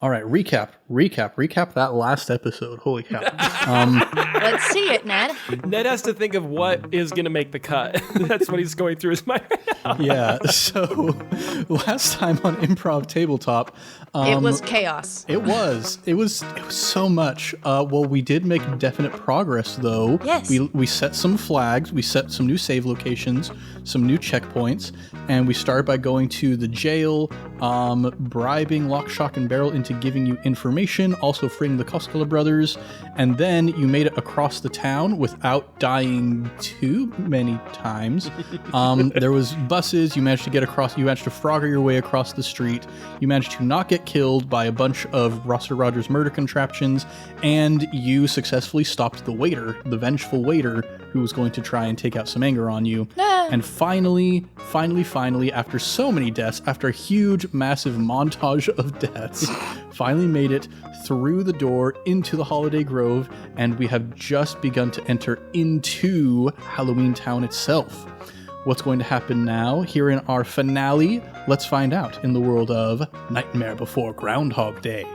All right, recap that last episode. Holy cow. Let's see it, Ned. Ned has to think of what is going to make the cut. That's what he's going through his mind right now. Yeah, so last time on Improv Tabletop... it was chaos. It was so much. Well, we did make definite progress, though. Yes. We set some flags, we set some new save locations, some new checkpoints, and we started by going to the jail, bribing Lock, Shock, and Barrel into giving you information, also freeing the Koskela brothers, and then you made it across the town without dying too many times. There was buses, you managed to get across, you managed to Frogger your way across the street, you managed to not get killed by a bunch of Rossiter Roger's murder contraptions, and you successfully stopped the waiter, the vengeful waiter, who was going to try and take out some anger on you. And finally, after so many deaths, after a huge, massive montage of deaths, finally made it through the door into the Holiday Grove, and we have just begun to enter into Halloweentown itself. What's going to happen now, here in our finale? Let's find out in the world of Nightmare Before Groundhog Day.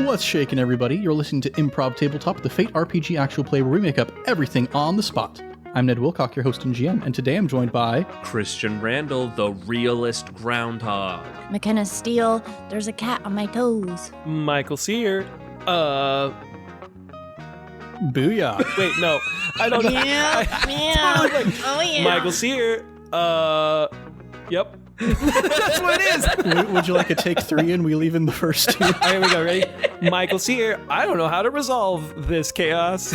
What's shaking, everybody? You're listening to Improv Tabletop, the Fate RPG actual play where we make up everything on the spot. I'm Ned Wilcock, your host and GM, and today I'm joined by... Christian Randall, the realist groundhog. McKenna Steele, there's a cat on my toes. Michael Sear. Booyah. Wait, no. I don't know. Yeah. Oh, yeah. Michael Sear. Yep. That's what it is. Would you like a take 3 and we leave in the first 2? Here we go, ready? Michael Sear. I don't know how to resolve this chaos.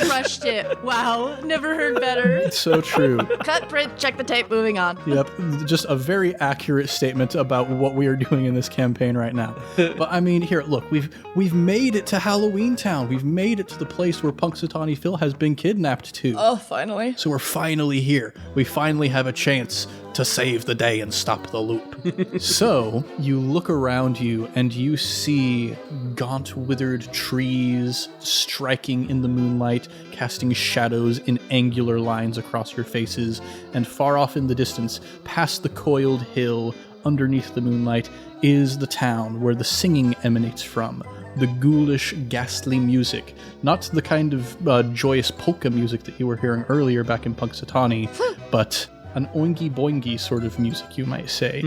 Crushed it. Wow. Never heard better. So true. Cut, print, check the tape, moving on. Yep, just a very accurate statement about what we are doing in this campaign right now. But I mean, here, look, we've made it to Halloweentown. We've made it to the place where Punxsutawney Phil has been kidnapped to. Oh, finally. So we're finally here. We finally have a chance to save the day and stop the loop. So you look around you and you see gaunt, withered trees striking in the moonlight, casting shadows in angular lines across your faces, and far off in the distance, past the coiled hill, underneath the moonlight, is the town where the singing emanates from. The ghoulish, ghastly music. Not the kind of joyous polka music that you were hearing earlier back in Punxsutawney, but an oingy-boingy sort of music, you might say.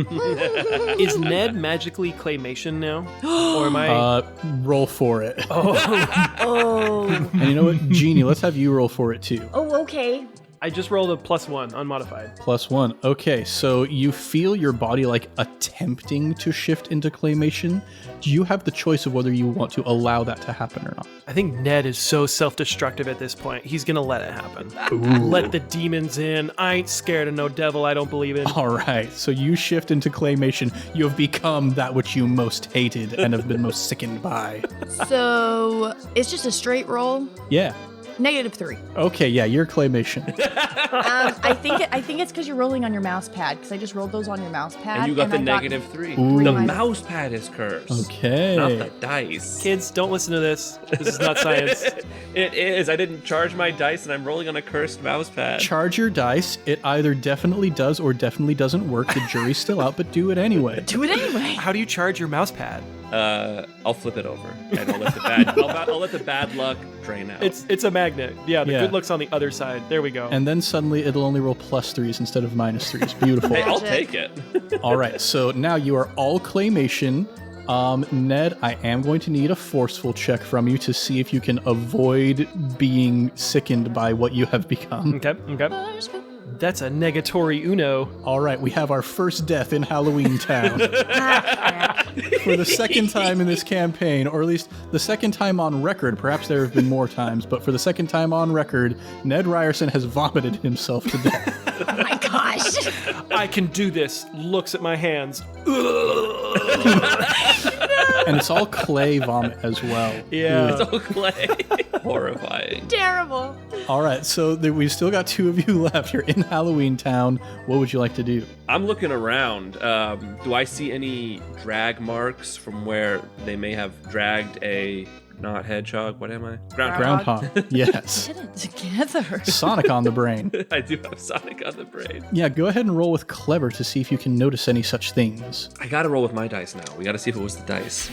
Is Ned magically claymation now? Or am I... roll for it. Oh. And you know what? Genie, let's have you roll for it too. Oh, okay. I just rolled a +1, unmodified. +1. Okay, so you feel your body like attempting to shift into claymation. Do you have the choice of whether you want to allow that to happen or not? I think Ned is so self-destructive at this point. He's going to let it happen. Ooh. Let the demons in. I ain't scared of no devil I don't believe in. All right, so you shift into claymation. You have become that which you most hated and have been most sickened by. So, it's just a straight roll? Yeah. -3. Okay, yeah, you're claymation. I think it's because you're rolling on your mouse pad, because I just rolled those on your mouse pad. And you got the I -3. Ooh. The mouse pad is cursed. Okay. Not the dice. Kids, don't listen to this. This is not science. It is. I didn't charge my dice and I'm rolling on a cursed mouse pad. Charge your dice. It either definitely does or definitely doesn't work. The jury's still out, but do it anyway. Do it anyway. How do you charge your mouse pad? I'll flip it over and I'll let the bad luck drain out. It's a magnet. Yeah, the good luck's on the other side. There we go. And then suddenly it'll only roll +3s instead of -3s. Beautiful. Hey, I'll take it. All right, so now you are all claymation. Ned, I am going to need a forceful check from you to see if you can avoid being sickened by what you have become. Okay. That's a negatory uno. All right, we have our first death in Halloweentown. For the second time in this campaign, or at least the second time on record, perhaps there have been more times, but for the second time on record, Ned Ryerson has vomited himself to death. Oh my gosh. I can do this. Looks at my hands. And it's all clay vomit as well. Yeah. It's all clay. Horrifying. Terrible. All right, so we've still got 2 of you left. You're in Halloweentown. What would you like to do? I'm looking around. Do I see any drag marks from where they may have dragged a not hedgehog. What am I? Groundhog. Yes. Get it together. Sonic on the brain. I do have Sonic on the brain. Yeah, go ahead and roll with Clever to see if you can notice any such things. I gotta roll with my dice now. We gotta see if it was the dice.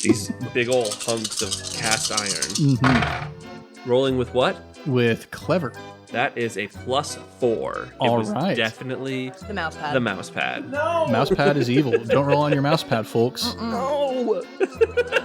These big old hunks of cast iron. Mm-hmm. Rolling with what? With Clever. That is a +4. All it was right. definitely The mouse pad. the mouse pad. No. Mousepad is evil. Don't roll on your mousepad, folks. No.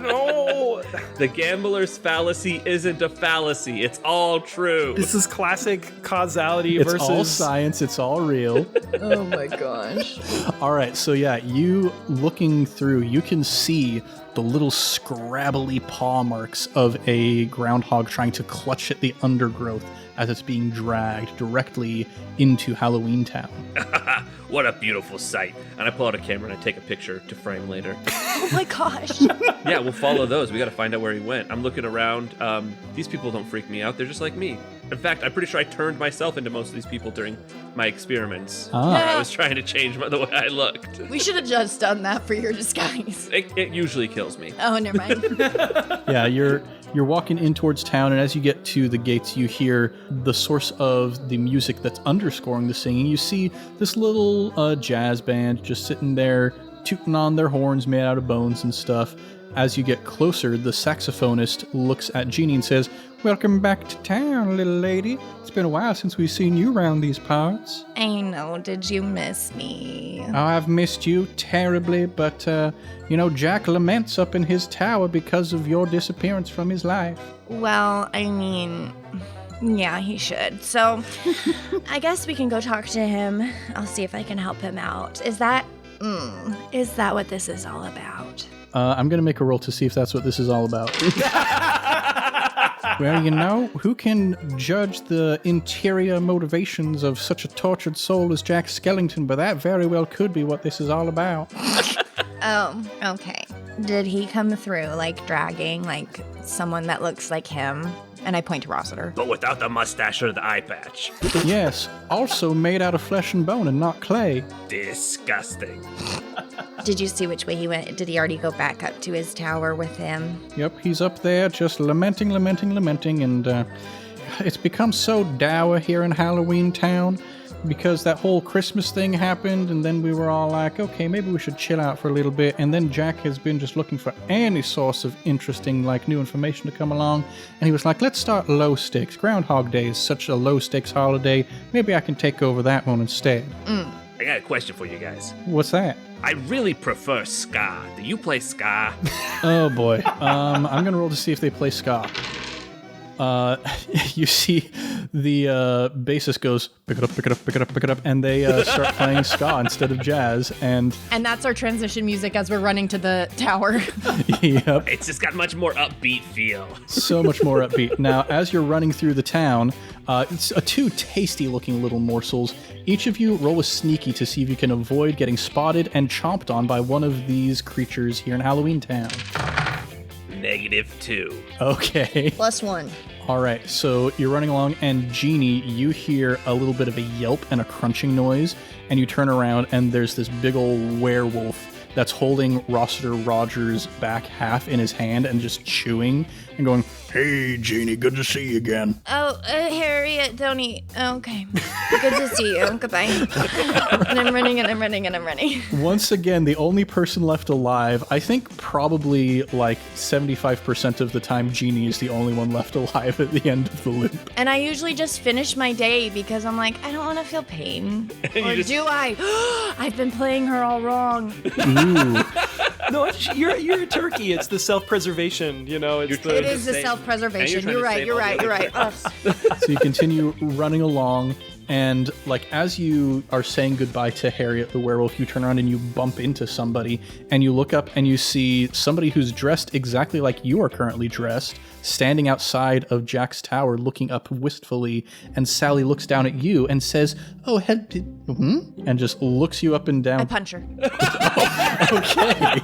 No. The gambler's fallacy isn't a fallacy. It's all true. This is classic causality It's versus all science. It's all real. Oh my gosh. All right, so yeah, you looking through, you can see the little scrabbly paw marks of a groundhog trying to clutch at the undergrowth as it's being dragged directly into Halloweentown. What a beautiful sight. And I pull out a camera and I take a picture to frame later. Oh my gosh. Yeah, we'll follow those. We got to find out where he went. I'm looking around. These people don't freak me out. They're just like me. In fact, I'm pretty sure I turned myself into most of these people during my experiments. Ah. I was trying to change the way I looked. We should have just done that for your disguise. It usually kills me. Oh, never mind. Yeah, you're walking in towards town, and as you get to the gates, you hear the source of the music that's underscoring the singing. You see this little jazz band just sitting there tooting on their horns made out of bones and stuff. As you get closer, the saxophonist looks at Geni and says, "Welcome back to town, little lady. It's been a while since we've seen you around these parts." I know. Did you miss me? "Oh, I've missed you terribly, but, Jack laments up in his tower because of your disappearance from his life." Well, I mean, yeah, he should. So, I guess we can go talk to him. I'll see if I can help him out. Is that what this is all about? I'm going to make a roll to see if that's what this is all about. Well, who can judge the interior motivations of such a tortured soul as Jack Skellington, but that very well could be what this is all about. Oh, okay. Did he come through, dragging, someone that looks like him? And I point to Rossiter. But without the mustache or the eye patch. Yes, also made out of flesh and bone and not clay. Disgusting. Did you see which way he went? Did he already go back up to his tower with him? Yep, he's up there just lamenting, and it's become so dour here in Halloweentown because that whole Christmas thing happened, and then we were all like, okay, maybe we should chill out for a little bit, and then Jack has been just looking for any source of interesting, new information to come along, and he was like, let's start low stakes. Groundhog Day is such a low stakes holiday, maybe I can take over that one instead. I got a question for you guys. What's that? I really prefer ska. Do you play ska? Oh boy. I'm gonna roll to see if they play ska. You see the bassist goes, pick it up, pick it up, pick it up, pick it up, and they start playing ska instead of jazz, and that's our transition music as we're running to the tower. yep, It's just got much more upbeat feel. so much more upbeat. Now, as you're running through the town, it's two tasty-looking little morsels. Each of you roll a sneaky to see if you can avoid getting spotted and chomped on by one of these creatures here in Halloweentown. -2. Okay. +1. All right, so you're running along, and Geni, you hear a little bit of a yelp and a crunching noise, and you turn around, and there's this big old werewolf that's holding Rossiter Roger's back half in his hand and just chewing and going, "Hey, Geni, good to see you again." Oh, Harriet, Tony. Okay. Good to see you. Goodbye. And I'm running. Once again, the only person left alive, I think probably 75% of the time, Geni is the only one left alive at the end of the loop. And I usually just finish my day because I'm like, I don't want to feel pain. Or do I? I've been playing her all wrong. Ooh. No, you're a turkey. It's the self-preservation, It is the self-preservation. You're right. Ugh. So you continue running along, and as you are saying goodbye to Harriet the werewolf, you turn around and you bump into somebody, and you look up and you see somebody who's dressed exactly like you are currently dressed, standing outside of Jack's tower looking up wistfully, and Sally looks down at you and says, "Oh, and just looks you up and down. I punch her. Okay.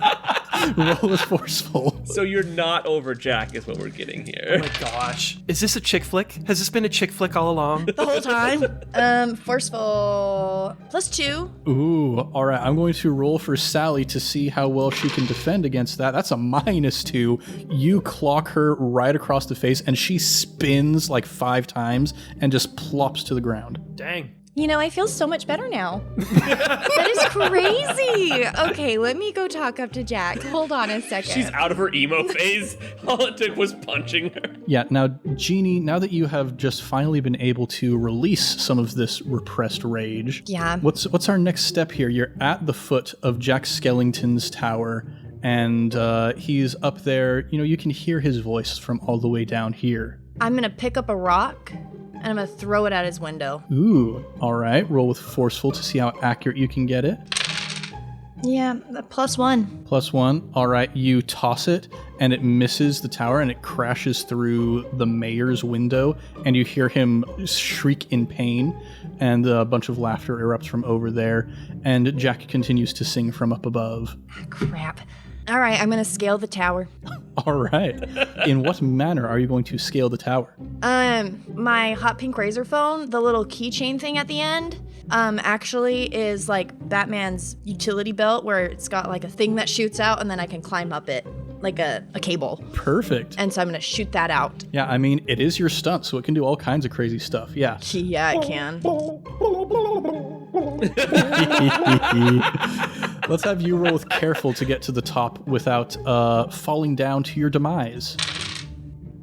Roll with forceful. So you're not over Jack is what we're getting Oh here. my gosh. Is this a chick flick? Has this been a chick flick all along? The whole time. Forceful +2. Ooh, all right. I'm going to roll for Sally to see how well she can defend against that. That's a -2. You clock her right across the face, and she spins like 5 times and just plops to the ground. Dang. You know, I feel so much better now. That is crazy. Okay, let me go talk up to Jack. Hold on a second. She's out of her emo phase. All it took was punching her. Yeah, now, Genie, now that you have just finally been able to release some of this repressed rage, Yeah. what's our next step here? You're at the foot of Jack Skellington's tower, and he's up there. You know, you can hear his voice from all the way down here. I'm going to pick up a rock, and I'm going to throw it at his window. Ooh, all right. Roll with forceful to see how accurate you can get it. Yeah, +1. +1. All right, you toss it, and it misses the tower, and it crashes through the mayor's window, and you hear him shriek in pain, and a bunch of laughter erupts from over there, and Jack continues to sing from up above. Crap. All right, I'm going to scale the tower. All right. In what manner are you going to scale the tower? My hot pink razor phone, the little keychain thing at the end, actually is like Batman's utility belt where it's got like a thing that shoots out and then I can climb up it like a cable. Perfect. And so I'm going to shoot that out. Yeah, I mean, it is your stunt, so it can do all kinds of crazy stuff. Yeah. Yeah, it can. Let's have you roll with careful to get to the top without falling down to your demise.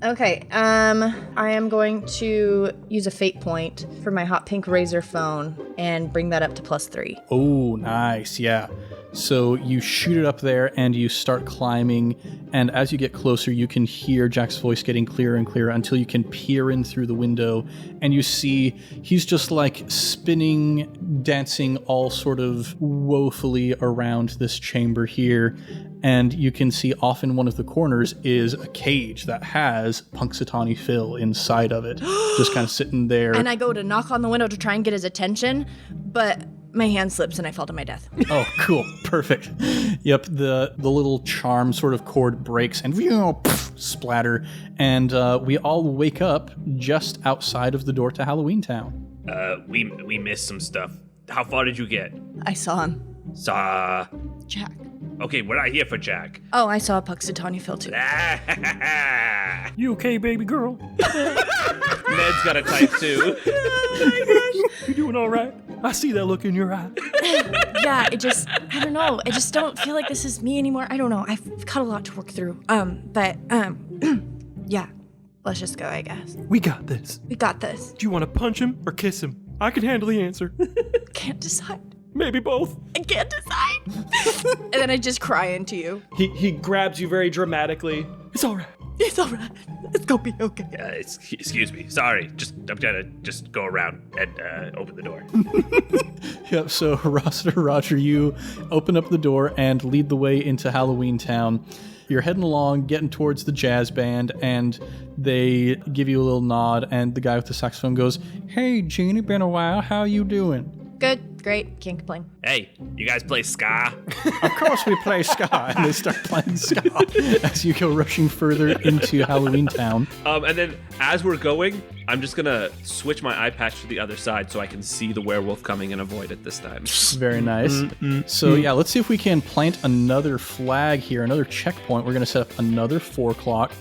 Okay, I am going to use a fate point for my hot pink razor phone and bring that up to +3. Oh, nice. Yeah. So you shoot it up there and you start climbing. And as you get closer, you can hear Jack's voice getting clearer and clearer until you can peer in through the window. And you see he's just like spinning, dancing all sort of woefully around this chamber here. And you can see off in one of the corners is a cage that has Punxsutawney Phil inside of it. Just kind of sitting there. And I go to knock on the window to try and get his attention, but my hand slips and I fall to my death. Oh, cool. Perfect. Yep, the little charm sort of cord breaks and splatter. And we all wake up just outside of the door to Halloweentown. We missed some stuff. How far did you get? I saw him. Saw. Jack. Okay, we're not here for Jack. Oh, I saw Punxsutawney Phil too. You okay, baby girl? Ned's got a type too. You doing all right? I see that look in your eye. Yeah, I don't know. I just don't feel like this is me anymore. I don't know. I've got a lot to work through. Yeah. Let's just go, I guess. We got this. We got this. Do you want to punch him or kiss him? I can handle the answer. Can't decide. Maybe both. I can't decide. And then I just cry into you. He grabs you very dramatically. It's all right. It's all right. It's gonna be okay. Excuse me. Sorry. I'm gonna just go around and open the door. Yep, so Rossiter Roger, you open up the door and lead the way into Halloweentown. You're heading along, getting towards the jazz band, and they give you a little nod, and the guy with the saxophone goes, "Hey, Genie, been a while. How you doing?" Good, great, can't complain. Hey, you guys play ska? Of course we play ska, and they start playing ska as you go rushing further into Halloweentown. And then as we're going, I'm just gonna switch my eye patch to the other side so I can see the werewolf coming and avoid it this time. Very nice. So yeah, let's see if we can plant another flag here, another checkpoint. We're gonna set up another 4 o'clock.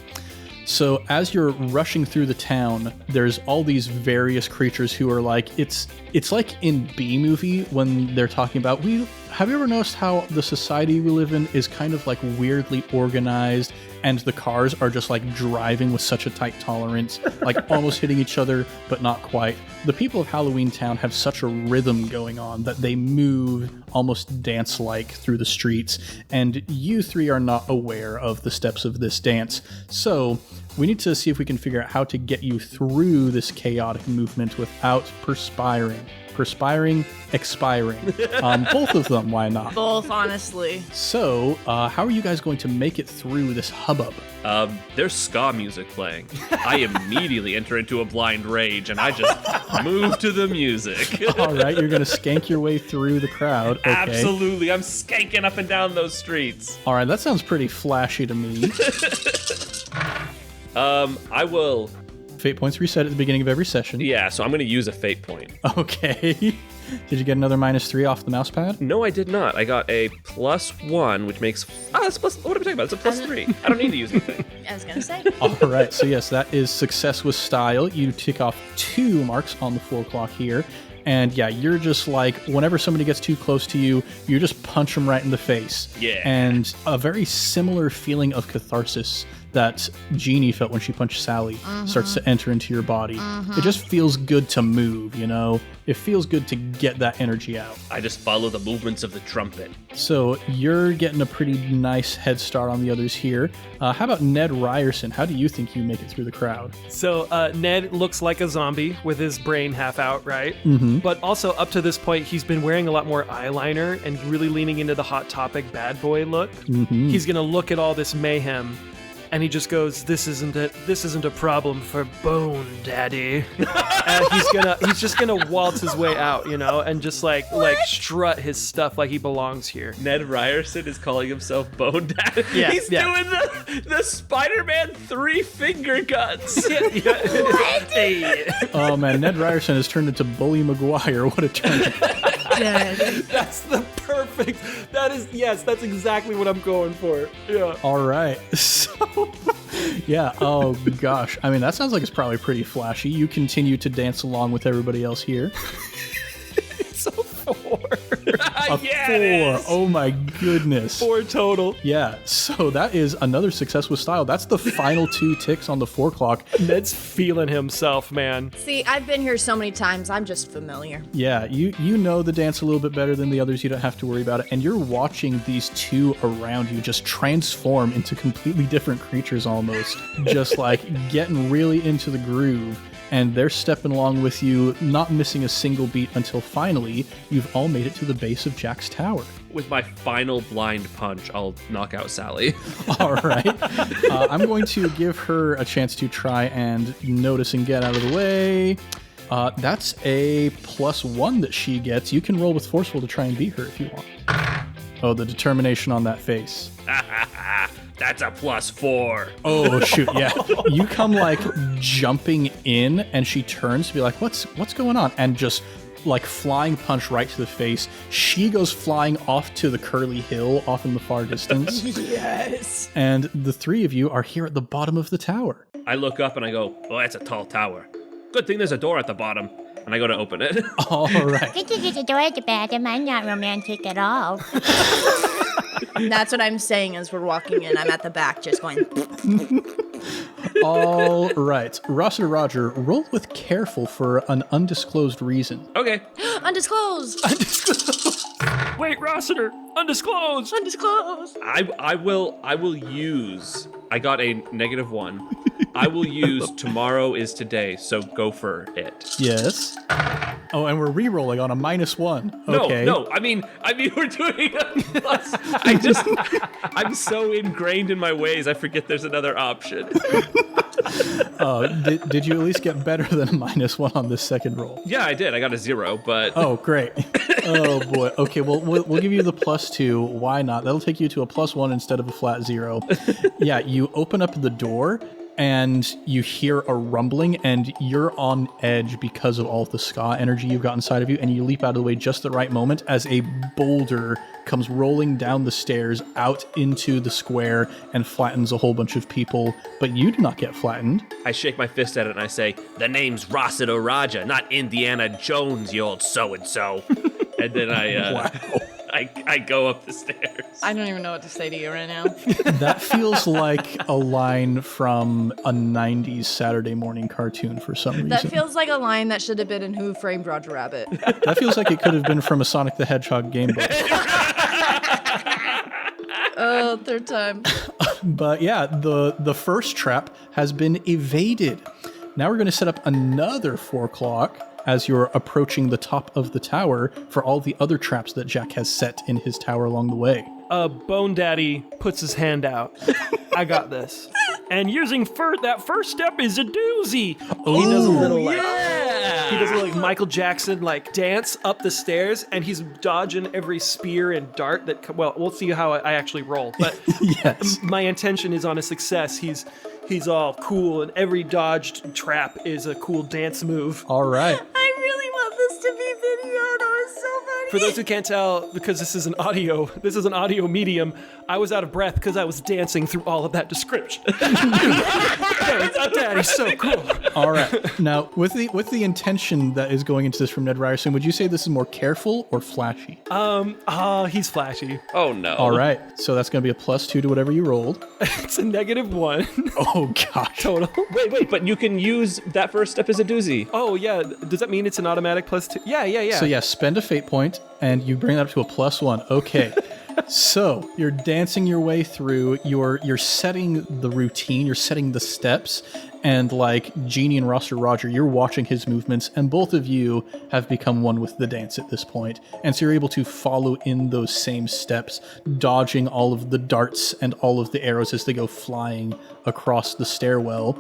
So as you're rushing through the town, there's all these various creatures who are like, it's like in B-movie when they're talking about, have you ever noticed how the society we live in is kind of like weirdly organized and the cars are just like driving with such a tight tolerance, like almost hitting each other, but not quite. The people of Halloweentown have such a rhythm going on that they move almost dance-like through the streets, and you 3 are not aware of the steps of this dance. So we need to see if we can figure out how to get you through this chaotic movement without perspiring. perspiring, expiring. Both of them, why not? Both, honestly. So, how are you guys going to make it through this hubbub? There's ska music playing. I immediately enter into a blind rage, and I just move to the music. All right, you're going to skank your way through the crowd. Okay. Absolutely, I'm skanking up and down those streets. All right, that sounds pretty flashy to me. I will... Fate points reset at the beginning of every session. Yeah, so I'm going to use a fate point. Okay. Did you get another -3 off the mouse pad? No, I did not. I got a +1, which makes... that's plus... What am I talking about? It's a +3. I don't need to use anything. I was going to say. All right, so yes, that is success with style. You tick off 2 marks on the 4 clock here. And yeah, you're just like, whenever somebody gets too close to you, you just punch them right in the face. Yeah. And a very similar feeling of catharsis that Geni felt when she punched Sally starts to enter into your body. It just feels good to move, you know? It feels good to get that energy out. I just follow the movements of the trumpet. So you're getting a pretty nice head start on the others here. How about Ned Ryerson? How do you think you make it through the crowd? So Ned looks like a zombie with his brain half out, right? But also up to this point, he's been wearing a lot more eyeliner and really leaning into the Hot Topic bad boy look. He's going to look at all this mayhem. And he just goes, this isn't a problem for Bone Daddy. And he's just gonna waltz his way out, you know, and just like strut his stuff like he belongs here. Ned Ryerson is calling himself Bone Dad. Yeah, He's doing the Spider-Man 3-finger guns. Hey. Oh man, Ned Ryerson has turned into Bully Maguire. What a turn. That's the perfect. That's exactly what I'm going for. Yeah. All right. So, yeah. Oh gosh. I mean, that sounds like it's probably pretty flashy. You continue to dance along with everybody else here. It's a 4. A 4. Oh my goodness. 4 total. Yeah. So that is another success with style. That's the final 2 ticks on the 4 clock. Ned's feeling himself, man. See, I've been here so many times, I'm just familiar. Yeah, you know the dance a little bit better than the others. You don't have to worry about it. And you're watching these 2 around you just transform into completely different creatures almost. Just like getting really into the groove. And they're stepping along with you, not missing a single beat until finally you've all made it to the base of Jack's tower. With my final blind punch, I'll knock out Sally. All right. I'm going to give her a chance to try and notice and get out of the way. That's a +1 that she gets. You can roll with forceful to try and beat her if you want. Oh, the determination on that face. That's a +4. Oh shoot, yeah. You come like jumping in and she turns to be like, what's going on? And just like flying punch right to the face. She goes flying off to the curly hill off in the far distance. Yes. And the 3 of you are here at the bottom of the tower. I look up and I go, oh, that's a tall tower. Good thing there's a door at the bottom. And I go to open it. All right. Good thing there's a door at the bottom. I'm not romantic at all. That's what I'm saying as we're walking in. I'm at the back just going... All right. Rossiter Roger, roll with careful for an undisclosed reason. Okay. Undisclosed! Wait, Rossiter, undisclosed. Undisclosed! I will use... I got a -1. I will use tomorrow is today, so go for it. Yes. Oh, and we're re-rolling on a -1. Okay. No, I mean we're doing a plus. I'm so ingrained in my ways, I forget there's another option. Did you at least get better than a -1 on this second roll? Yeah, I did. I got a 0, but... Oh, great. Oh, boy. Okay, well, we'll give you the +2. Why not? That'll take you to a +1 instead of a flat 0. Yeah, you open up the door, and you hear a rumbling, and you're on edge because of all of the ska energy you've got inside of you, and you leap out of the way just the right moment as a boulder comes rolling down the stairs out into the square and flattens a whole bunch of people, but you do not get flattened. I shake my fist at it and I say, the name's Rossiter Roger, not Indiana Jones, you old so-and-so. And then I go up the stairs. I don't even know what to say to you right now. That feels like a line from a 90s Saturday morning cartoon for some reason. That feels like a line that should have been in Who Framed Roger Rabbit. That feels like it could have been from a Sonic the Hedgehog game book. Oh, third time. But yeah, the first trap has been evaded. Now we're going to set up another 4 o'clock. as you're approaching the top of the tower for all the other traps that Jack has set in his tower along the way. Bone Daddy puts his hand out. I got this. And using that first step is a doozy. He does a little he does a little Michael Jackson dance up the stairs, and he's dodging every spear and dart that. Well, we'll see how I actually roll. But yes, my intention is on a success. He's all cool, and every dodged trap is a cool dance move. All right. I really want this to be video. That was so funny. For those who can't tell, because this is an audio medium, I was out of breath because I was dancing through all of that description. Daddy's so cool. All right. Now, with the intention that is going into this from Ned Ryerson, would you say this is more careful or flashy? He's flashy. Oh, no. All right. So that's going to be a +2 to whatever you rolled. It's a -1. Oh, gosh. Total. Wait, but you can use that first step as a doozy. Oh, yeah. Does that mean it's an automatic +2? Yeah. So, yeah, spend a fate point, and you bring that up to a +1. Okay. So you're dancing your way through, you're setting the routine, you're setting the steps, and like Geni and Rossiter Roger, you're watching his movements, and both of you have become one with the dance at this point. And so you're able to follow in those same steps, dodging all of the darts and all of the arrows as they go flying across the stairwell.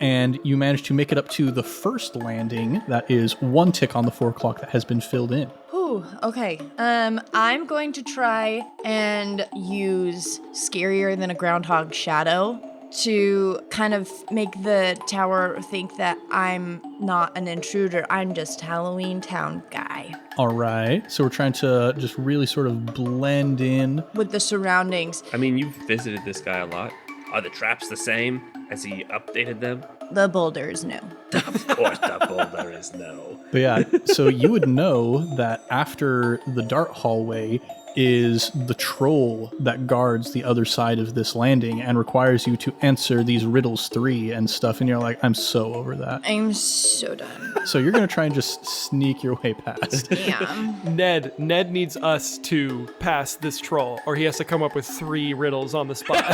And you manage to make it up to the first landing. That is 1 tick on the 4 o'clock that has been filled in. Ooh, okay. I'm going to try and use Scarier Than a Groundhog Shadow to kind of make the tower think that I'm not an intruder. I'm just Halloweentown guy. All right. So we're trying to just really sort of blend in with the surroundings. I mean, you've visited this guy a lot. Are the traps the same? Has he updated them? The boulder is new. Of course, the boulder is no. But yeah, so you would know that after the dart hallway is the troll that guards the other side of this landing and requires you to answer these riddles 3 and stuff. And you're like, I'm so over that. I'm so done. So you're going to try and just sneak your way past. Yeah. Ned needs us to pass this troll, or he has to come up with 3 riddles on the spot.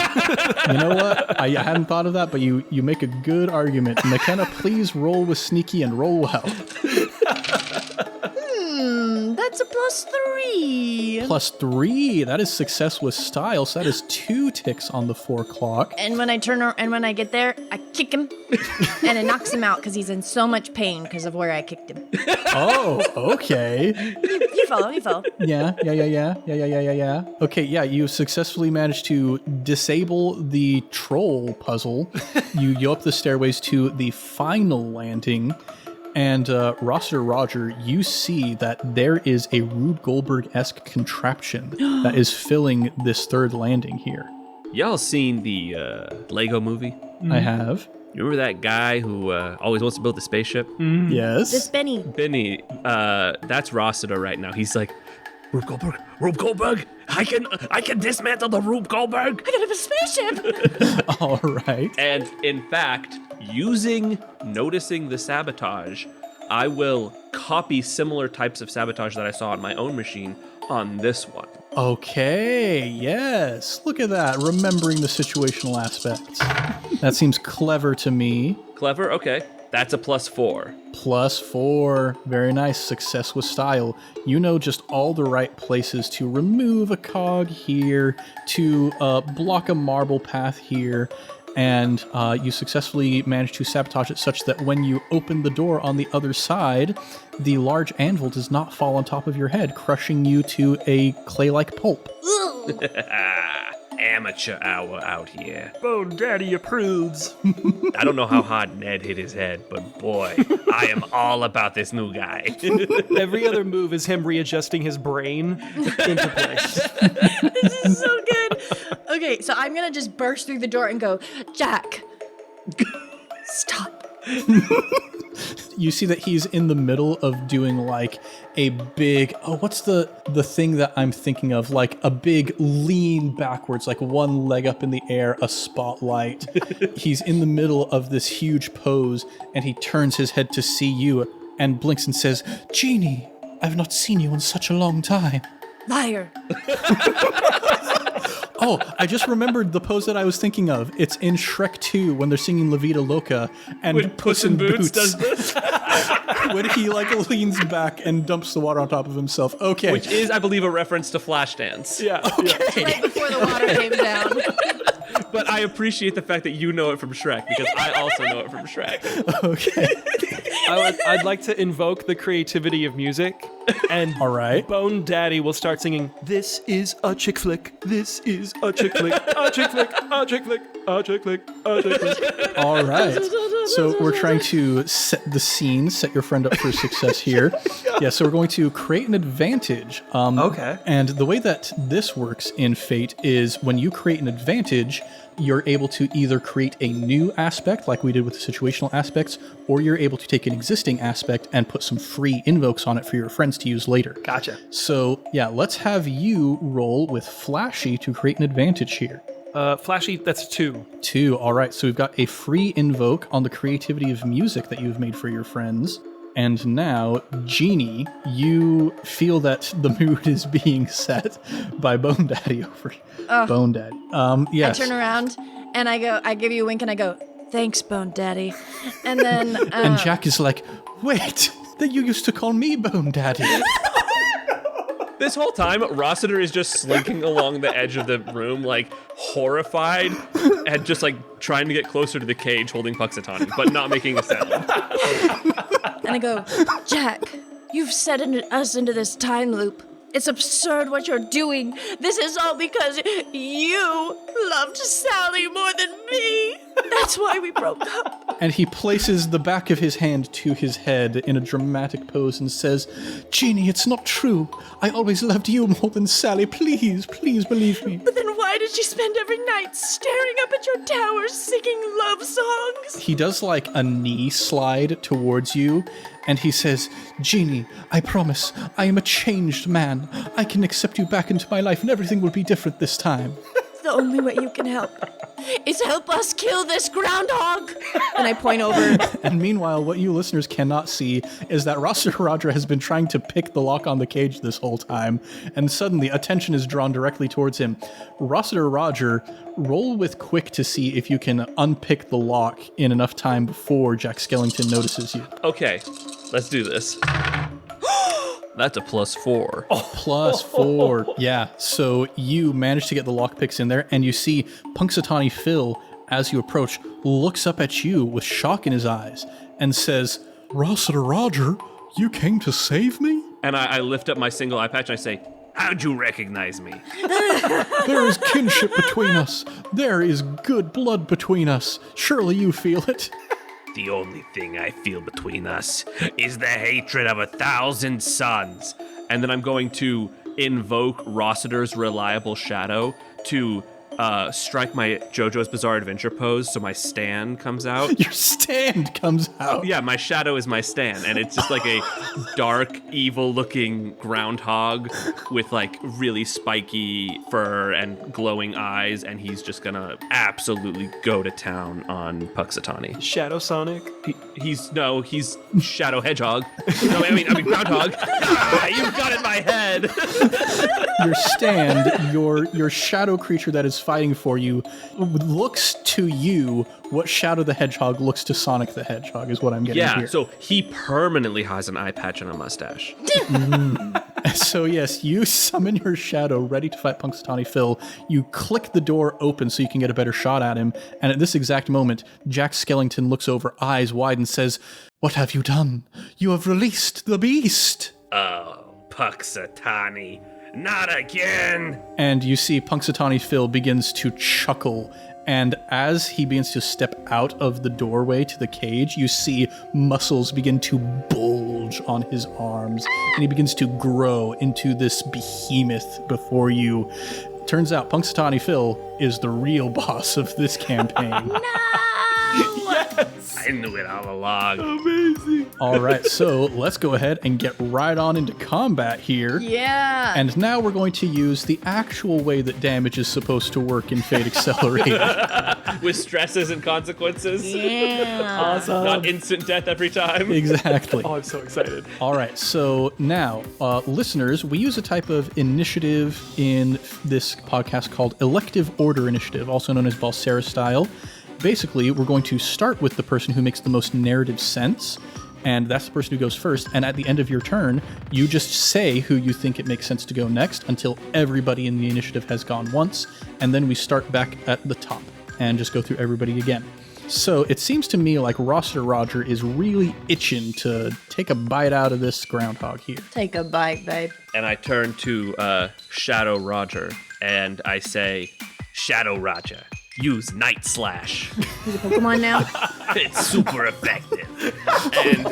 You know what? I hadn't thought of that, but you make a good argument. McKenna, please roll with sneaky and roll well. That's a +3. +3. That is success with style. So that is 2 ticks on the 4 o'clock. And when I get there, I kick him, and it knocks him out because he's in so much pain because of where I kicked him. Oh, okay. You follow. Yeah. Okay, yeah, you successfully managed to disable the troll puzzle. You go up the stairways to the final landing. And Rossiter Roger, you see that there is a Rube Goldberg-esque contraption that is filling this third landing here. Y'all seen the Lego movie? I have. You remember that guy who always wants to build the spaceship? Yes. This Benny. Benny, that's Rossiter right now. He's like, Rube Goldberg, I can dismantle the Rube Goldberg. I got a spaceship. All right. And in fact, noticing the sabotage, I will copy similar types of sabotage that I saw on my own machine on this one. Okay, yes. Look at that, remembering the situational aspects. That seems clever to me. Clever? Okay. That's a +4. +4. Very nice. Success with style. You know just all the right places to remove a cog here, to block a marble path here, and you successfully managed to sabotage it such that when you open the door on the other side, the large anvil does not fall on top of your head, crushing you to a clay-like pulp. Amateur hour out here. Bone Daddy approves. I don't know how hard Ned hit his head, but boy, I am all about this new guy. Every other move is him readjusting his brain into place. This is so good. Okay, so I'm going to just burst through the door and go, Jack, stop. You see that he's in the middle of doing like a big, what's the thing that I'm thinking of? Like a big lean backwards, like one leg up in the air, a spotlight. He's in the middle of this huge pose and he turns his head to see you and blinks and says, Geni, I've not seen you in such a long time. Liar. Oh, I just remembered the pose that I was thinking of. It's in Shrek 2 when they're singing La Vida Loca and When Puss in Boots does this. when he leans back and dumps the water on top of himself. Okay. Which is, I believe, a reference to Flashdance. Yeah. Okay. Right before the water came down. But I appreciate the fact that you know it from Shrek, because I also know it from Shrek. Okay. I'd like to invoke the creativity of music, and All right. Bone Daddy will start singing, "This is a chick flick, this is a chick flick, a chick flick, a chick flick, a chick flick, a chick flick." All right. So we're trying to set the scene, set your friend up for success here. Yeah, so we're going to create an advantage. Okay. And the way that this works in Fate is when you create an advantage, you're able to either create a new aspect, like we did with the situational aspects, or you're able to take an existing aspect and put some free invokes on it for your friends to use later. Gotcha. So, yeah, let's have you roll with Flashy to create an advantage here. Flashy, that's 2. 2. All right, so we've got a free invoke on the creativity of music that you've made for your friends. And now, Geni, you feel that the mood is being set by Bone Daddy over here. Bone Daddy. Yes. I turn around and I give you a wink and I go, "Thanks, Bone Daddy." And then And Jack is like, "Wait, that you used to call me Bone Daddy." This whole time, Rossiter is just slinking along the edge of the room, horrified, and just trying to get closer to the cage holding Punxsutawney, but not making a sound. and I go, "Jack, you've set us into this time loop. It's absurd what you're doing. This is all because you loved Sally more than me. That's why we broke up." And he places the back of his hand to his head in a dramatic pose and says, "Geni, it's not true. I always loved you more than Sally. Please, please believe me." But then why did you spend every night staring up at your towers singing love songs? He does a knee slide towards you, and he says, "Geni, I promise, I am a changed man. I can accept you back into my life and everything will be different this time." The only way you can help is help us kill this groundhog. And I point over. And meanwhile, what you listeners cannot see is that Rossiter Roger has been trying to pick the lock on the cage this whole time, and suddenly attention is drawn directly towards him. Rossiter Roger, roll with Quick to see if you can unpick the lock in enough time before Jack Skellington notices you. Okay, let's do this. That's a +4. +4. Yeah, so you manage to get the lockpicks in there, and you see Punxsutawney Phil, as you approach, looks up at you with shock in his eyes and says, "Rossiter Roger, you came to save me?" And I lift up my single eye patch and I say, "How'd you recognize me?" "There is kinship between us. There is good blood between us. Surely you feel it." "The only thing I feel between us is the hatred of 1,000 suns." And then I'm going to invoke Rossiter's reliable shadow to strike my JoJo's Bizarre Adventure pose, so my stand comes out. Your stand comes out. Yeah, my shadow is my stand, and it's just a dark, evil-looking groundhog with really spiky fur and glowing eyes, and he's just gonna absolutely go to town on Punxsutawney. Shadow Sonic? He's Shadow Hedgehog. No, I mean Groundhog. You've got it in my head. Your stand, your shadow creature that is fighting for you, looks to you what Shadow the Hedgehog looks to Sonic the Hedgehog, is what I'm getting here. Yeah, so he permanently has an eye patch and a mustache. So yes, you summon your shadow ready to fight Punxsutawney Phil. You click the door open so you can get a better shot at him, and at this exact moment, Jack Skellington looks over, eyes wide, and says, "What have you done? You have released the beast." "Oh, Punxsutawney, not again." And you see Punxsutawney Phil begins to chuckle, and as he begins to step out of the doorway to the cage, you see muscles begin to bulge on his arms, and he begins to grow into this behemoth before you. Turns out Punxsutawney Phil is the real boss of this campaign. I knew it all along. Amazing. All right, so let's go ahead and get right on into combat here. Yeah. And now we're going to use the actual way that damage is supposed to work in Fate Accelerated. With stresses and consequences. Yeah. Awesome. Not instant death every time. Exactly. Oh, I'm so excited. All right, so now, listeners, we use a type of initiative in this podcast called Elective Order Initiative, also known as Balsera style. Basically, we're going to start with the person who makes the most narrative sense, and that's the person who goes first. And at the end of your turn, you just say who you think it makes sense to go next until everybody in the initiative has gone once, and then we start back at the top and just go through everybody again. So it seems to me like Rossiter Roger is really itching to take a bite out of this groundhog here. Take a bite, babe. And I turn to Shadow Roger and I say, Shadow Roger, use Night Slash. He's a Pokemon now. It's super effective. And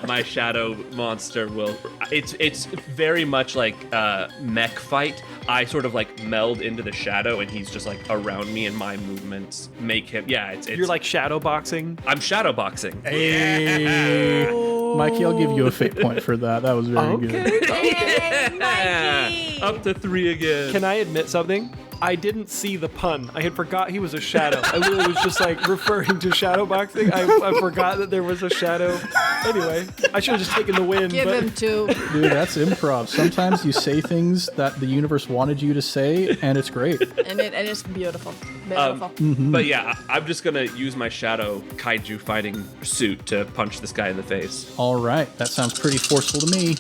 my shadow monster will... It's very much like mech fight. I sort of like meld into the shadow and he's just like around me and my movements make him... Yeah, it's You're like shadow boxing? I'm shadow boxing. Hey. Mikey, I'll give you a fate point for that. That was very good. Mikey. Up to 3 again. Can I admit something? I didn't see the pun. I had forgot he was a shadow. I literally was just like referring to shadow boxing. I forgot that there was a shadow. Anyway, I should have just taken the win. Give him 2. Dude, that's improv. Sometimes you say things that the universe wanted you to say, and it's great. And it's beautiful. Beautiful. But yeah, I'm just going to use my shadow kaiju fighting suit to punch this guy in the face. All right. That sounds pretty forceful to me.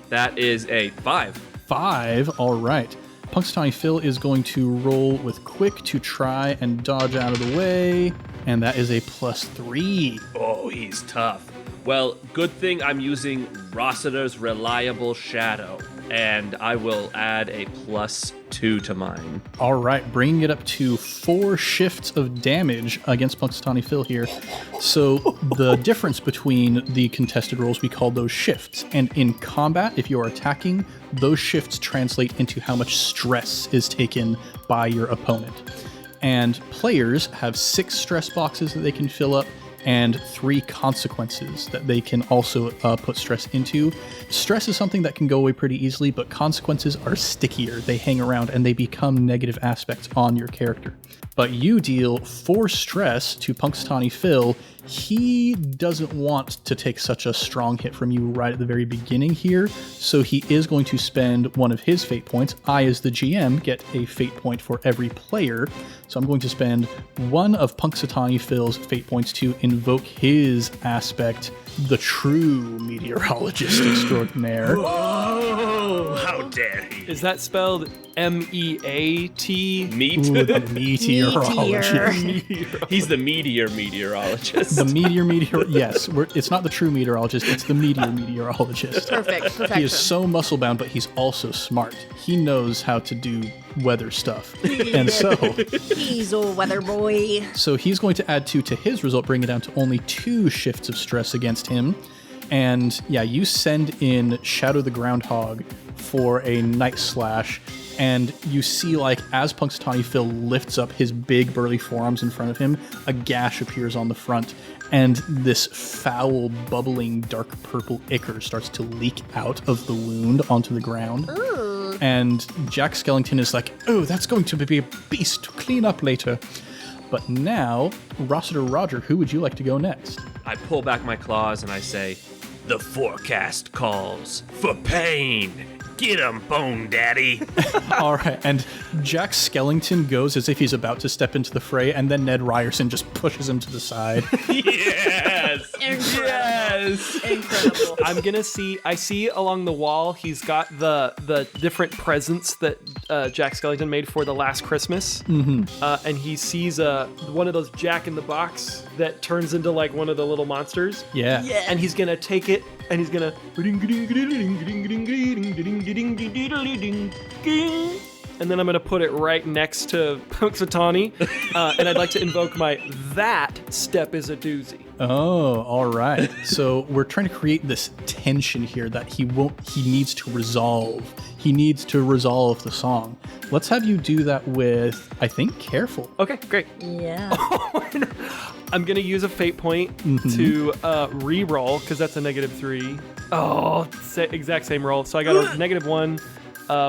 That is a 5. 5. All right. Punxsutawney Phil is going to roll with Quick to try and dodge out of the way, and that is a +3. Oh, he's tough. Well, good thing I'm using Rossiter's Reliable Shadow, and I will add a +2 to mine. All right, bringing it up to 4 shifts of damage against Punxsutawney Phil here. So the difference between the contested rolls, we call those shifts. And in combat, if you are attacking, those shifts translate into how much stress is taken by your opponent. And players have 6 stress boxes that they can fill up and 3 consequences that they can also put stress into. Stress is something that can go away pretty easily, but consequences are stickier. They hang around and they become negative aspects on your character. But you deal 4 stress to Punxsutawney Phil. He doesn't want to take such a strong hit from you right at the very beginning here, so he is going to spend one of his fate points. I, as the GM, get a fate point for every player, so I'm going to spend one of Punxsutawney Phil's fate points to invoke his aspect, the true meteorologist extraordinaire. Oh, how dare he! Is that spelled M-E-A-T? Meat? Ooh, the meteorologist. He's the meteorologist. The meteor, yes. It's not the true meteorologist, it's the meteorologist. Perfect. He is so muscle-bound, but he's also smart. He knows how to do weather stuff. And so... He's a weather boy. So he's going to add 2 to his result, bring it down to only 2 shifts of stress against him. And yeah, you send in Shadow the Groundhog for a Night Slash, and you see, like, as Punxsutawney Phil lifts up his big burly forearms in front of him, a gash appears on the front, and this foul, bubbling, dark purple ichor starts to leak out of the wound onto the ground. Ooh. And Jack Skellington is like, oh, that's going to be a beast to clean up later. But now, Rossiter Roger, who would you like to go next? I pull back my claws and I say, the forecast calls for pain. Get 'em, Bone Daddy. All right, and Jack Skellington goes as if he's about to step into the fray, and then Ned Ryerson just pushes him to the side. Yes! Yes! Incredible. I see along the wall, he's got the different presents that Jack Skellington made for the last Christmas. Mm-hmm. And he sees one of those Jack-in-the-Box that turns into like one of the little monsters. Yeah. And he's gonna take it, and he's gonna... And then I'm going to put it right next to Punxsutawney. And I'd like to invoke my that step is a doozy. Oh, all right. So we're trying to create this tension here that he needs to resolve. He needs to resolve the song. Let's have you do that with, I think, Careful. Okay, great. Yeah. I'm going to use a fate point to re-roll, because that's a -3. Oh, exact same roll. So I got a -1.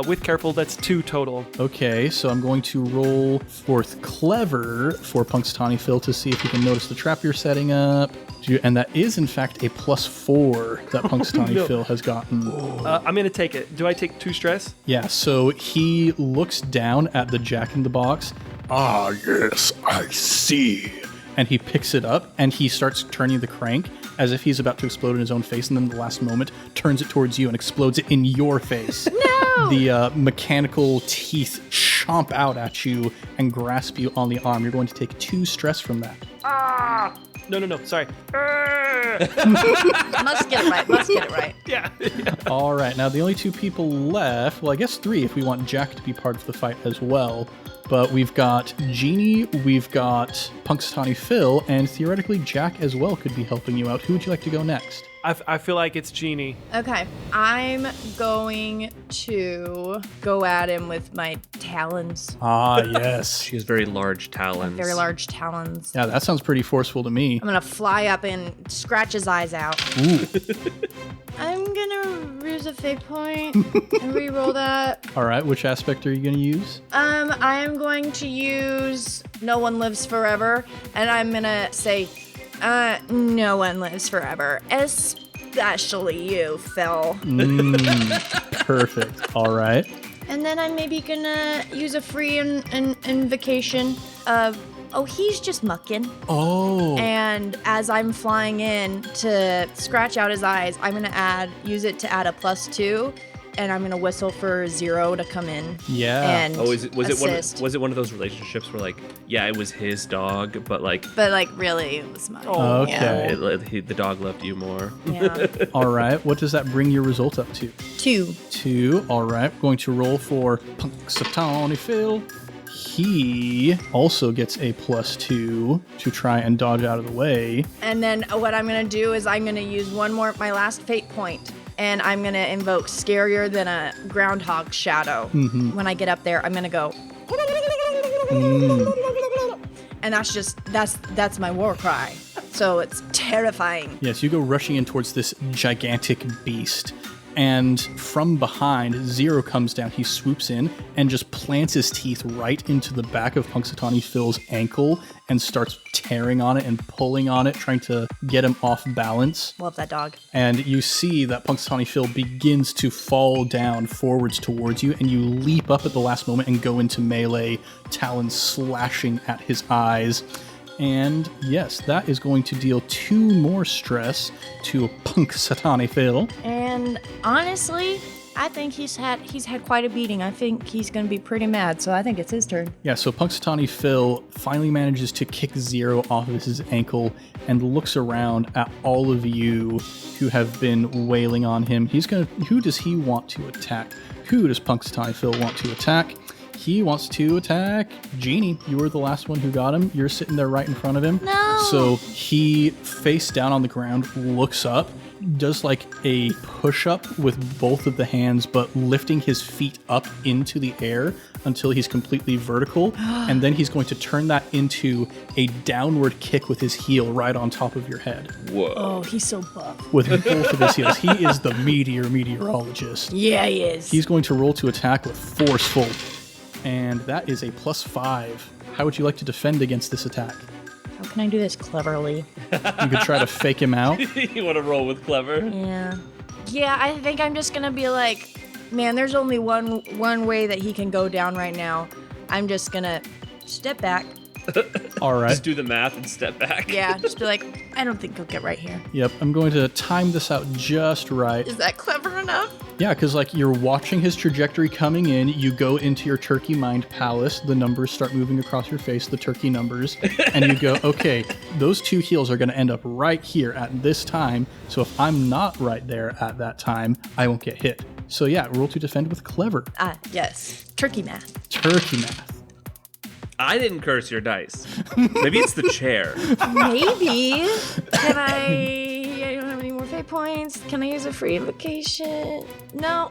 With Careful, that's 2 total. Okay, so I'm going to roll forth Clever for Punxsutawney Phil to see if you can notice the trap you're setting up. And that is, in fact, a +4 that Punxsutawney Phil has gotten. I'm going to take it. Do I take 2 stress? Yeah, so he looks down at the Jack-in-the-Box. Ah, yes, I see. And he picks it up, and he starts turning the crank, as if he's about to explode in his own face, and then at the last moment turns it towards you and explodes it in your face. No! The mechanical teeth chomp out at you and grasp you on the arm. You're going to take 2 stress from that. No, sorry. Must get it right. Yeah. All right, now the only 2 people left, well, I guess 3 if we want Jack to be part of the fight as well. But we've got Geni, we've got Punxsutawney Phil, and theoretically Jack as well could be helping you out. Who would you like to go next? I feel like it's Geni. Okay, I'm going to go at him with my talons. Ah, yes. She has very large talons. Very large talons. Yeah, that sounds pretty forceful to me. I'm gonna fly up and scratch his eyes out. Ooh. I'm gonna use a fate point and re-roll that. All right, which aspect are you going to use? I am going to use No One Lives Forever, and I'm gonna say, no one lives forever, especially you, Phil. Perfect. All right. And then I'm maybe gonna use a free invocation of, he's just mucking. Oh. And as I'm flying in to scratch out his eyes, I'm gonna use it to add a +2, and I'm gonna whistle for 0 to come in. Yeah. And was it assist. was it one of those relationships where, like, yeah, it was his dog, but like really it was mine. Okay. the dog loved you more. Yeah. All right. What does that bring your result up to? 2. 2. All right. Going to roll for Punxsutawney Phil. He also gets a +2 to try and dodge out of the way. And then what I'm gonna do is I'm gonna use my last fate point, and I'm gonna invoke Scarier Than a Groundhog Shadow. When I get up there, I'm gonna go. And that's my war cry. So it's terrifying. Yes, you go rushing in towards this gigantic beast. And from behind, 0 comes down. He swoops in and just plants his teeth right into the back of Punxsutawney Phil's ankle and starts tearing on it and pulling on it, trying to get him off balance. Love that dog. And you see that Punxsutawney Phil begins to fall down forwards towards you, and you leap up at the last moment and go into melee, talons slashing at his eyes. And yes, that is going to deal 2 more stress to Punxsutawney Phil. And honestly, I think he's had quite a beating. I think he's going to be pretty mad, so I think it's his turn. Yeah, so Punxsutawney Phil finally manages to kick 0 off of his ankle and looks around at all of you who have been wailing on him. Who does he want to attack? Who does Punxsutawney Phil want to attack? He wants to attack Geni. You were the last one who got him. You're sitting there right in front of him. No. So he, face down on the ground, looks up, does like a push-up with both of the hands, but lifting his feet up into the air until he's completely vertical. And then he's going to turn that into a downward kick with his heel right on top of your head. Whoa. Oh, he's so buff. With both of his heels. He is the meteorologist. Yeah, he is. He's going to roll to attack with forceful. And that is a +5. How would you like to defend against this attack? How can I do this cleverly? You could try to fake him out. You want to roll with clever? Yeah. Yeah, I think I'm just going to be like, man, there's only one way that he can go down right now. I'm just going to step back. All right. Just do the math and step back. Yeah, just be like, I don't think he'll get right here. Yep, I'm going to time this out just right. Is that clever enough? Yeah, because like you're watching his trajectory coming in, you go into your turkey mind palace, the numbers start moving across your face, the turkey numbers, and you go, okay, those 2 heels are going to end up right here at this time, so if I'm not right there at that time, I won't get hit. So yeah, roll to defend with clever. Yes. Turkey math. Turkey math. I didn't curse your dice. Maybe it's the chair. Maybe. I don't have any more fate points. Can I use a free invocation? No,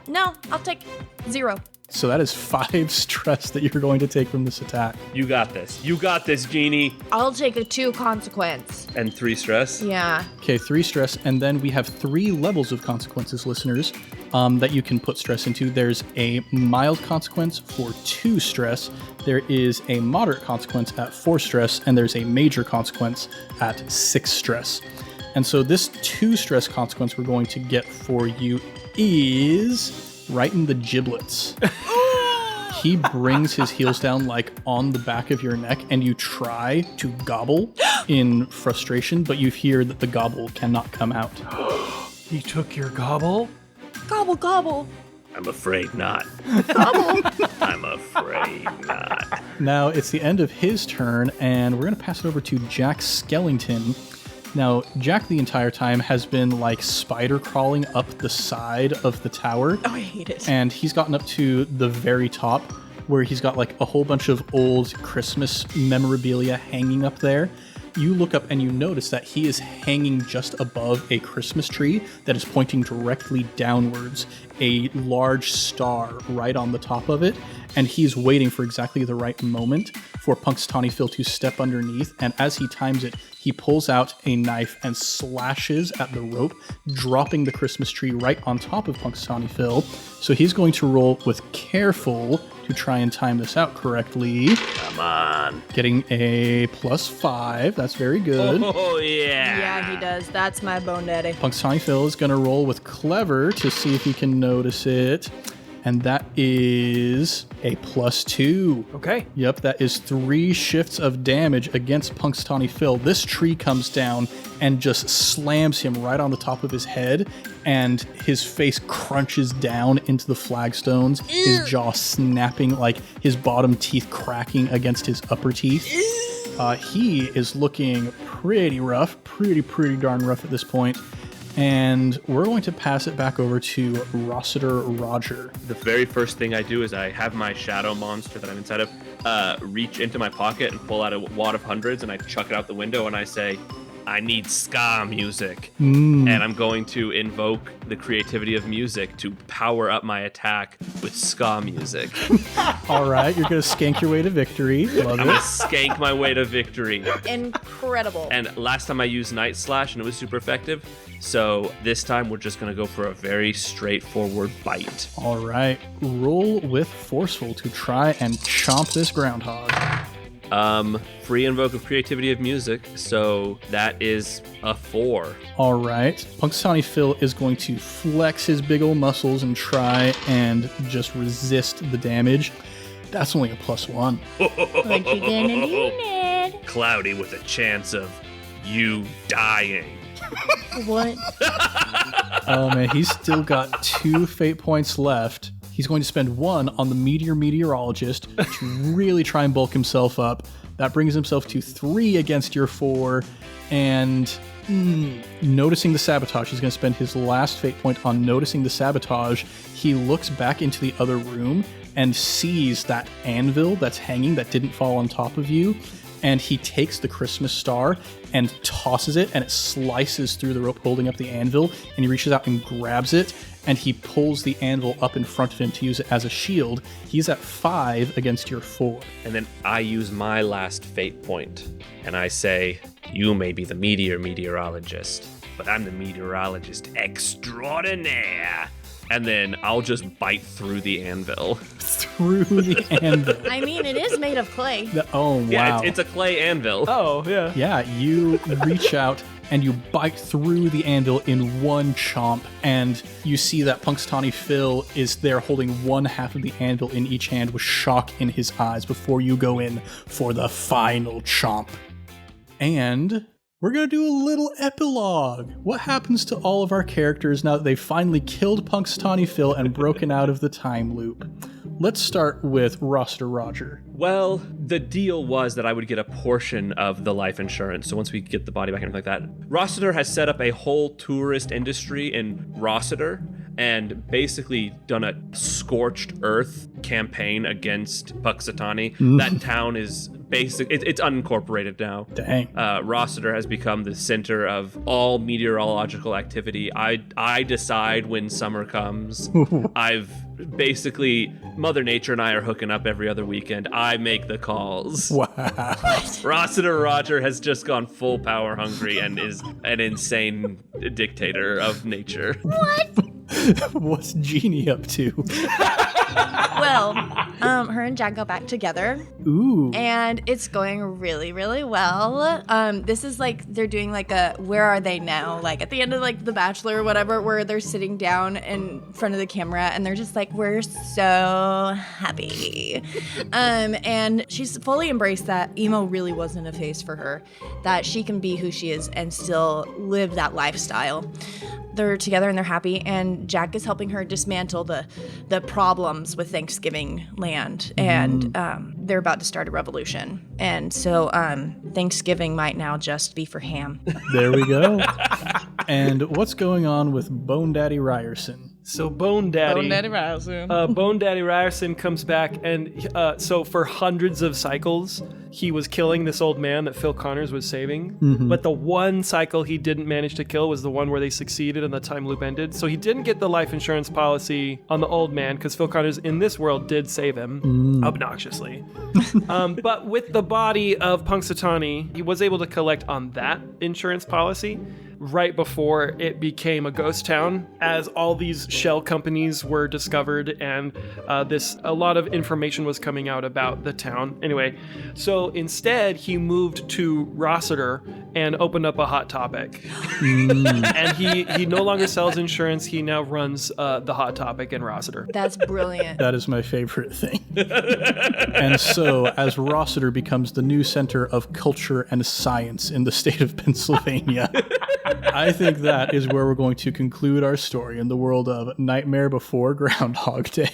I'll take 0. So that is 5 stress that you're going to take from this attack. You got this. You got this, Geni. I'll take a 2 consequence. And 3 stress? Yeah. Okay, 3 stress, and then we have 3 levels of consequences, listeners, that you can put stress into. There's a mild consequence for 2 stress, there is a moderate consequence at 4 stress, and there's a major consequence at 6 stress. And so this 2 stress consequence we're going to get for you is right in the giblets. He brings his heels down like on the back of your neck, and you try to gobble, in frustration, but you hear that the gobble cannot come out. He took your gobble? Gobble, gobble. I'm afraid not. Gobble. I'm afraid not. Now it's the end of his turn, and we're going to pass it over to Jack Skellington. Now, Jack the entire time has been like spider crawling up the side of the tower. Oh, I hate it. And he's gotten up to the very top where he's got like a whole bunch of old Christmas memorabilia hanging up there. You look up and you notice that he is hanging just above a Christmas tree that is pointing directly downwards, a large star right on the top of it, and he's waiting for exactly the right moment for Punxsutawney Phil to step underneath, and as he times it, he pulls out a knife and slashes at the rope, dropping the Christmas tree right on top of Punxsutawney Phil. So he's going to roll with careful to try and time this out correctly. Come on. Getting a +5. That's very good. Oh, yeah. Yeah, he does. That's my bone daddy. Punxsutawney Phil is going to roll with clever to see if he can notice it. And that is a +2. Okay. Yep, that is 3 shifts of damage against Punxsutawney Phil. This tree comes down and just slams him right on the top of his head, and his face crunches down into the flagstones, his jaw snapping, like his bottom teeth cracking against his upper teeth. He is looking pretty rough, pretty darn rough at this point. And we're going to pass it back over to Rossiter Roger. The very first thing I do is I have my shadow monster that I'm inside of reach into my pocket and pull out a wad of hundreds, and I chuck it out the window and I say, I need ska music. And I'm going to invoke the creativity of music to power up my attack with ska music. All right, you're going to skank your way to victory. Love I'm going it. to skank my way to victory. Incredible. And last time I used Night Slash and it was super effective. So this time we're just going to go for a very straightforward bite. All right, roll with forceful to try and chomp this groundhog. Free invoke of creativity of music. So that is a 4. All right, Punxsutawney Phil is going to flex his big old muscles and try and just resist the damage. That's only a +1. What you gonna do, Ned? Cloudy with a chance of you dying. What? Oh man, he's still got 2 fate points left. He's going to spend 1 on the meteorologist to really try and bulk himself up. That brings himself to 3 against your 4. And noticing the sabotage, he's going to spend his last fate point on noticing the sabotage. He looks back into the other room and sees that anvil that's hanging that didn't fall on top of you. And he takes the Christmas star and tosses it, and it slices through the rope holding up the anvil, and he reaches out and grabs it, and he pulls the anvil up in front of him to use it as a shield. He's at 5 against your 4. And then I use my last fate point, and I say, you may be the meteorologist, but I'm the meteorologist extraordinaire. And then I'll just bite through the anvil. Through the anvil. I mean, it is made of clay. Oh, wow. Yeah, it's a clay anvil. Oh, yeah. Yeah, you reach out and you bite through the anvil in one chomp, and you see that Punxsutawney Phil is there holding one half of the anvil in each hand with shock in his eyes before you go in for the final chomp. And we're going to do a little epilogue. What happens to all of our characters now that they've finally killed Punxsutawney Phil and broken out of the time loop? Let's start with Rossiter Roger. Well, the deal was that I would get a portion of the life insurance. So once we get the body back and everything like that, Rossiter has set up a whole tourist industry in Rossiter and basically done a scorched earth campaign against Punxsutawney. That town is it's unincorporated now. Dang. Rossiter has become the center of all meteorological activity. I decide when summer comes. I've basically, Mother Nature and I are hooking up every other weekend. I make the calls. Wow. Rossiter Roger has just gone full power hungry and is an insane dictator of nature. What? What's Geni up to? Well, her and Jack go back together. Ooh. And it's going really, really well. This is like they're doing like a where are they now? Like at the end of like The Bachelor or whatever, where they're sitting down in front of the camera and they're just like, we're so happy. And she's fully embraced that emo really wasn't a phase for her, that she can be who she is and still live that lifestyle. They're together and they're happy, and Jack is helping her dismantle the problems with Thanksgiving land, and they're about to start a revolution. And so Thanksgiving might now just be for ham. There we go. And what's going on with Bone Daddy Ryerson? So Bone Daddy Ryerson. Bone Daddy Ryerson comes back, and so for hundreds of cycles, he was killing this old man that Phil Connors was saving. But the one cycle he didn't manage to kill was the one where they succeeded and the time loop ended. So he didn't get the life insurance policy on the old man because Phil Connors in this world did save him, obnoxiously. But with the body of Punxsutawney, he was able to collect on that insurance policy right before it became a ghost town, as all these shell companies were discovered, and a lot of information was coming out about the town. Anyway, so instead he moved to Rossiter and opened up a Hot Topic. And he no longer sells insurance. He now runs the Hot Topic in Rossiter. That's brilliant. That is my favorite thing. And so, as Rossiter becomes the new center of culture and science in the state of Pennsylvania, I think that is where we're going to conclude our story in the world of Nightmare Before Groundhog Day.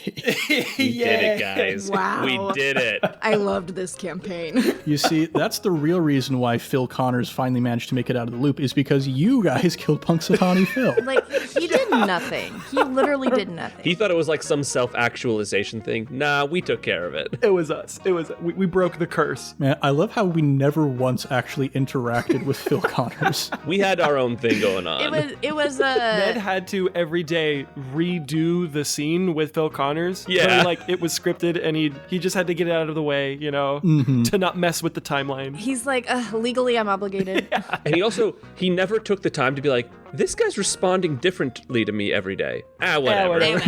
We did it, guys. Wow. We did it. I loved this campaign. You see, that's the real reason why Phil Connors finally managed to make it out of the loop, is because you guys killed Punxsutawney Phil. Like, he did nothing. He literally did nothing. He thought it was like some self-actualization thing. Nah, we took care of it. It was us. We broke the curse. Man, I love how we never once actually interacted with Phil Connors. We had our own thing going on. It was Ned had to every day redo the scene with Phil Connors. Yeah. So, like, it was scripted, and he just had to get it out of the way, you know, to not mess with the timeline. He's like, legally I'm obligated. And he never took the time to be like, this guy's responding differently to me every day. Whatever.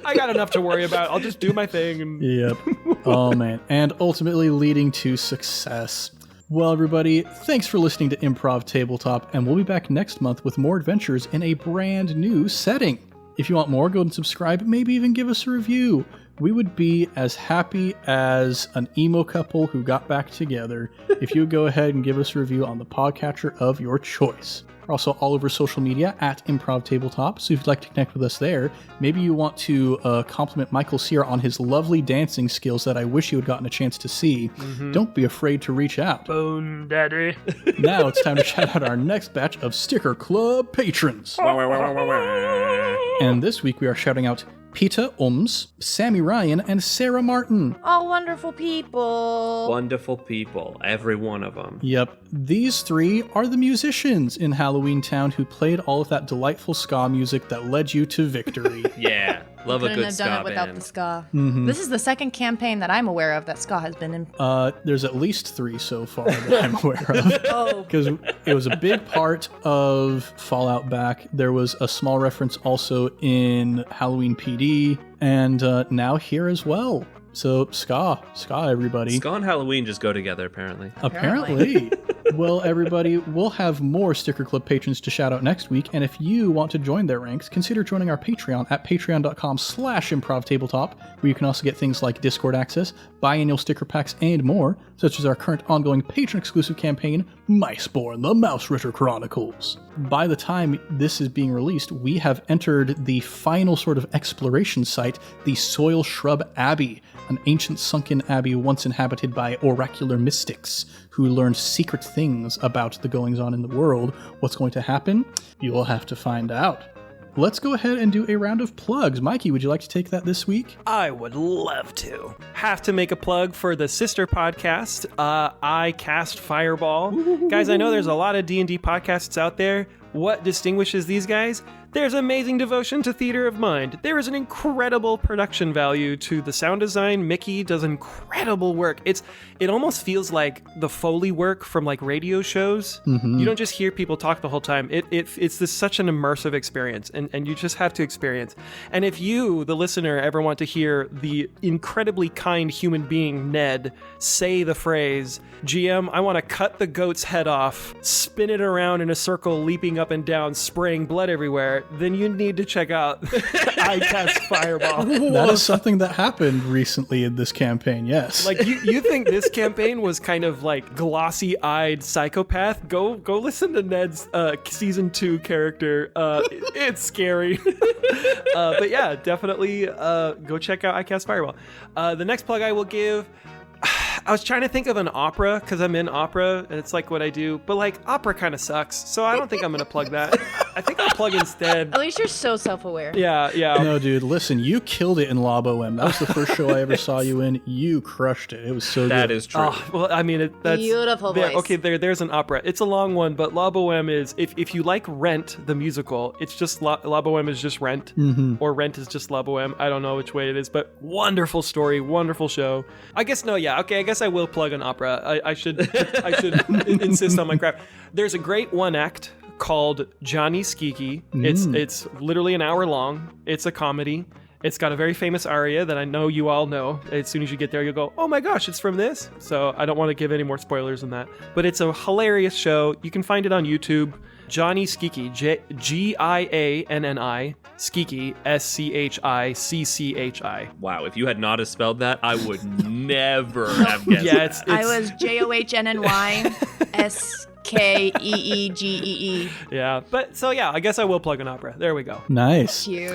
I got enough to worry about. I'll just do my thing. And Yep. Oh, man. And ultimately leading to success. Well, everybody, thanks for listening to Improv Tabletop, and we'll be back next month with more adventures in a brand new setting. If you want more, go and subscribe, maybe even give us a review. We would be as happy as an emo couple who got back together if you would go ahead and give us a review on the podcatcher of your choice. We're also all over social media at Improv Tabletop, so if you'd like to connect with us there, maybe you want to compliment Michael Sear on his lovely dancing skills that I wish you had gotten a chance to see. Don't be afraid to reach out. Bone Daddy. Now it's time to shout out our next batch of Sticker Club patrons. And this week we are shouting out Peter Ums, Sammy Ryan, and Sarah Martin. All wonderful people. Wonderful people, every one of them. Yep, these three are the musicians in Halloweentown who played all of that delightful ska music that led you to victory. Yeah, love a Couldn't good have ska done it without band. the ska. This is the second campaign that I'm aware of that ska has been in. There's at least 3 so far that I'm aware of. Oh. Because it was a big part of Fallout back. There was a small reference also in Halloween PD, and now here as well. So ska, everybody. Ska and Halloween just go together, apparently. Apparently. Well, everybody, we'll have more Sticker Club patrons to shout out next week, and if you want to join their ranks, consider joining our Patreon at patreon.com/improvtabletop, where you can also get things like Discord access, biannual sticker packs, and more, such as our current ongoing patron-exclusive campaign, Miceborn, the Mouse Ritter Chronicles. By the time this is being released, we have entered the final sort of exploration site, the Soil Shrub Abbey, an ancient sunken abbey once inhabited by oracular mystics who learned secret things about the goings-on in the world. What's going to happen? You will have to find out. Let's go ahead and do a round of plugs. Mikey, would you like to take that this week? I would love to. Have to make a plug for the sister podcast, I Cast Fireball. Guys, I know there's a lot of D&D podcasts out there. What distinguishes these guys? There's amazing devotion to theater of mind. There is an incredible production value to the sound design. Mickey does incredible work. It almost feels like the Foley work from like radio shows. You don't just hear people talk the whole time. It's such an immersive experience, and you just have to experience. And if you, the listener, ever want to hear the incredibly kind human being Ned say the phrase, GM, I want to cut the goat's head off, spin it around in a circle, leaping up and down, spraying blood everywhere, then you need to check out I Cast Fireball. That is something that happened recently in this campaign, yes. Like, you think this campaign was kind of like glossy-eyed psychopath? Go listen to Ned's season 2 character. It's scary. But yeah, definitely go check out I Cast Fireball. The next plug I will give, I was trying to think of an opera because I'm in opera and it's like what I do, but like opera kind of sucks, so I don't think I'm gonna plug that. I think I'll plug instead. At least you're so self-aware. Yeah. No, dude, listen, you killed it in La Boheme. That was the first show I ever saw you in. You crushed it. It was so good. That is true. Oh, well, I mean, that's Beautiful there, voice. okay, there's an opera. It's a long one, but La Boheme is, if you like Rent, the musical, it's just La Boheme is just Rent, or Rent is just La Boheme. I don't know which way it is, but wonderful story, wonderful show. I guess I will plug an opera. I should insist on my craft. There's a great one act called Johnny Skiki. It's literally an hour long. It's a comedy. It's got a very famous aria that I know you all know. As soon as you get there, you'll go, oh my gosh, it's from this. So I don't want to give any more spoilers than that. But it's a hilarious show. You can find it on YouTube. Johnny Skiki, Gianni, Skiki, Schicchi. Wow, if you had not have spelled that, I would never have guessed that. I was Johnnyskeegee. Yeah, but so yeah, I guess I will plug an opera. There we go. Nice. You.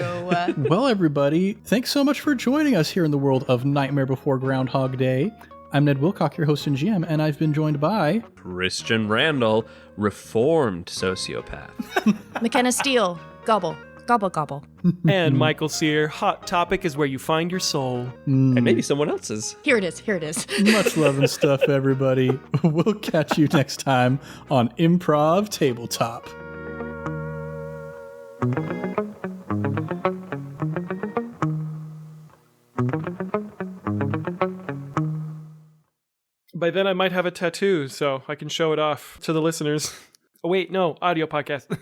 Well, everybody, thanks so much for joining us here in the world of Nightmare Before Groundhog Day. I'm Ned Wilcock, your host and GM, and I've been joined by... Christian Randall, reformed sociopath. McKenna Steele. Gobble. Gobble, gobble. And Michael Sear, Hot Topic is where you find your soul. And maybe someone else's. Here it is. Much love and stuff, everybody. We'll catch you next time on Improv Tabletop. By then I might have a tattoo, so I can show it off to the listeners. Oh, wait, no, audio podcast.